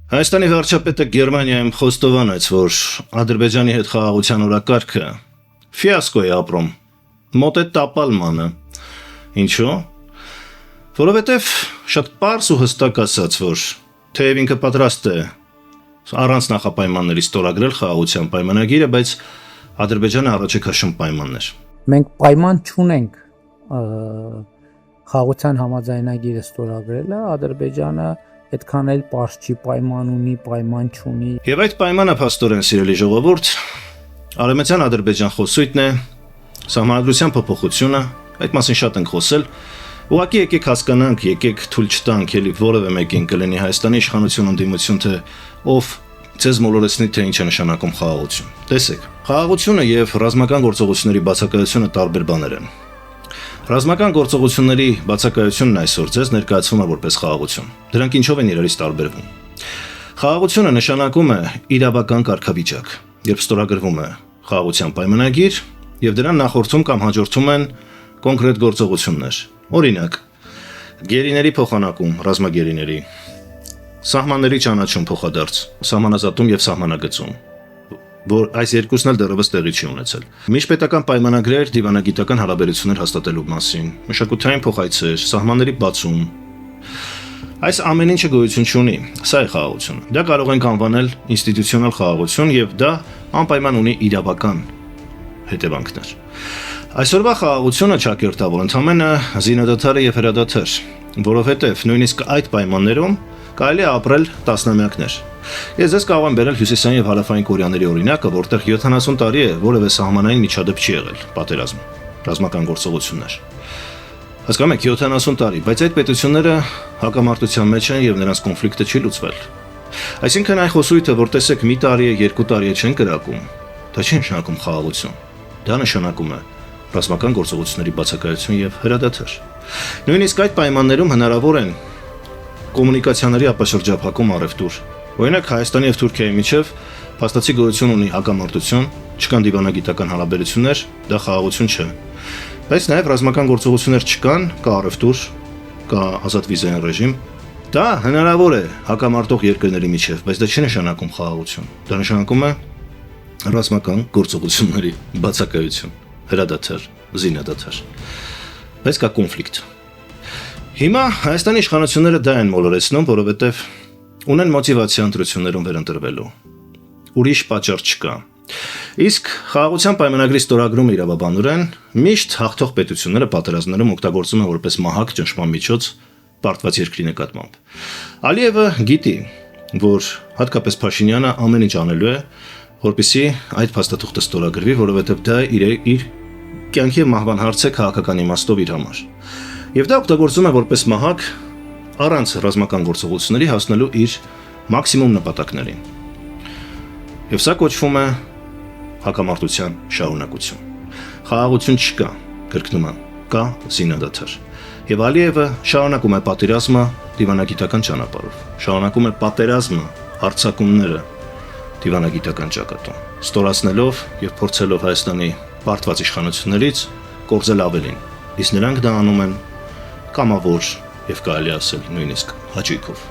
Հայաստանի վարչապետը Գերմանիայում խոստովանեց, որ Ադրբեջանի հետ խաղաղության օրակարգը ֆիասկո է ապրում, մոտ է տապալմանը։ Ինչու՞։ Որովհետև շատ պարզ ու հստակ ասաց, որ թեև ինքը պատրաստ է առանց նախապայմանների ստորագրել խաղաղության պայմանագիրը, բայց Ադրբեջանը առաջ է քաշում պայմաններ։ Մենք պայման չունենք խաղաղության համաձայնագիրը ստորագրելը, Ադրբեջանը այդքան էլ պարզ չի, պայման ունի, պայման չունի։ Եվ այդ պայմանը, փաստորեն, սիրելի ժողովուրդ, Արևմտյան Ադրբեջան խոսույթն է, սահմանադրության փոփոխությունը, այդ մասին շատ ենք խոսել։ Ուղղակի եկեք հասկանանք, եկեք թույլ չտանք էլի որևէ մեկին կլինի Հայաստանի իշխանություն ընդդիմություն, թե ով ցեզ մոլորեցնի, թե ինչ է նշանակում խաղաղություն։ Տեսեք, խաղաղությունը եւ ռազմական գործողությունների բացակայությունը տարբեր բաներ են։ Ռազմական գործողությունների բացակայությունն այսօր ձեզ ներկայացվում է որպես խաղաղություն։ Դրանք ինչով են իրարից տարբերվում։ Խաղաղությունը նշանակում է իրավական կարգավիճակ, երբ ստորագրվում է խաղաղության պայմանագիր եւ դրան նախորդում կամ հաջորդում են կոնկրետ գործողություններ։ Օրինակ, գերիների փոխանակում, ռազմագերիների, սահմանների ճանաչում փոխադարձ, սահմանազատում եւ սահմանագծում, որ այս երկուսն էլ դեռևս տեղի չի ունեցել։ Միջպետական պայմանագրեր դիվանագիտական հարաբերություններ հաստատելու մասին, մշակութային փոխայցեր, սահմանների բացում։ Այս ամեն ինչը գոյություն չունի, սա է խաղաղությունը։ Դա կարող ենք անվանել ինստիտուցիոնալ խաղաղություն եւ դա անպայման ունի իրավական հետևանքներ։ Այսօրվա խաղաղությունը ճակերտավոր ընդհանրապես զինադադար եւ հրադադար, որովհետեւ նույնիսկ այդ պայմաններում կարելի է ապրել տասնամյակներ։ Ես ձեզ կարող եմ բերել հյուսիսային եւ հարավային Կորեաների օրինակը, որտեղ 70 տարի է որևէ սահմանային միջադեպ չի եղել, պատերազմ, ռազմական գործողություններ։ Հասկանում եք, 70 տարի, բայց այդ պետությունները հակամարտության մեջ են եւ նրանց կոնֆլիկտը չի լուծվել։ Այսինքն այն խոսույթը, որ տեսեք մի տարի է, 2 տարի է չեն կրակում, դա չի նշանակում խաղաղություն։ Դա նշանակում է ռազմական գործողությունների բացակայություն եւ հրադադար։ Նույնիսկ այդ պայմաններում հնարավոր են կոմունիկացիաների ապաշրջափակում առևտուր։ Օրինակ Հայաստանի եւ Թուրքիայի միջև փաստացի գոյություն ունի հակամարտություն, չկան դիվանագիտական հարաբերություններ, դա խաղաղություն չէ։ Բայց նաեւ ռազմական գործողություններ չկան, կա առևտուր, կա ազատ վիզային ռեժիմ։ Դա հնարավոր է հակամարտող երկրների միջև, բայց դա չի նշանակում խաղաղություն։ Դա նշանակում է ռազմական գործողությունների բացակայություն, հրադադար, զինադադար։ Բայց կա կոնֆլիկտ։ Հիմա Հայաստանի իշխանությունները դա են մոլորեցնում, որովհետև ունեն մոտիվացիա ընտրություններում վերընտրվելու։ Ուրիշ պատճառ չկա։ Իսկ խաղաղության պայմանագրի ստորագրումը իրավաբանորեն միշտ հաղթող պետությունները պատերազմներում օգտագործում են որպես մահակ ճնշման միջոց պարտված երկրի նկատմամբ։ Ալիևը գիտի, որ հատկապես Փաշինյանը ամեն ինչ անելու է, որպեսզի այդ փաստաթուղթը ստորագրվի, որովհետև դա իր կյանքի մահվան հարց է քաղաքական իմաստով իր համար։ Եվ դա օգտագործում է որպես մահակ առանց ռազմական գործողությունների հասնելու իր մաքսիմում նպատակներին։ Եվ սա կոչվում է հակամարտության շարունակություն։ Խաղաղություն չկա, կրկնում եմ, կա զինադադար։ Եվ Ալիևը շարունակում է պատերազմը դիվանագիտական ճանապարհով։ Շարունակում է պատերազմը, հարձակումները դիվանագիտական ճակատում, ստորացնելով եւ փորձելով Հայաստանի պարտված իշխանություններից կորզել ավելին։ Իսկ նրանք դա անում են կամավոր եւ կարելի ասել նույնիսկ հաճույքով։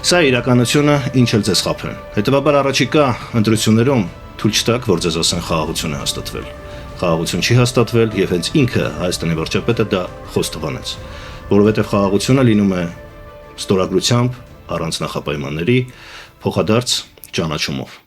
Սա է իրականությունը, ինչ էլ ձեզ խաբեն։ Հետևաբար առաջիկա ընտրություններում թույլ չտաք, որ ձեզ ասեն խաղաղություն է հաստատվել։ Խաղաղություն չի հաստատվել եւ հենց ինքը Հայաստանի վարչապետը դա խոստովանեց, որովհետեւ խաղաղությունը լինում է ստորագրությամբ, առանց նախապայմանների, փոխադարձ ճանաչումով։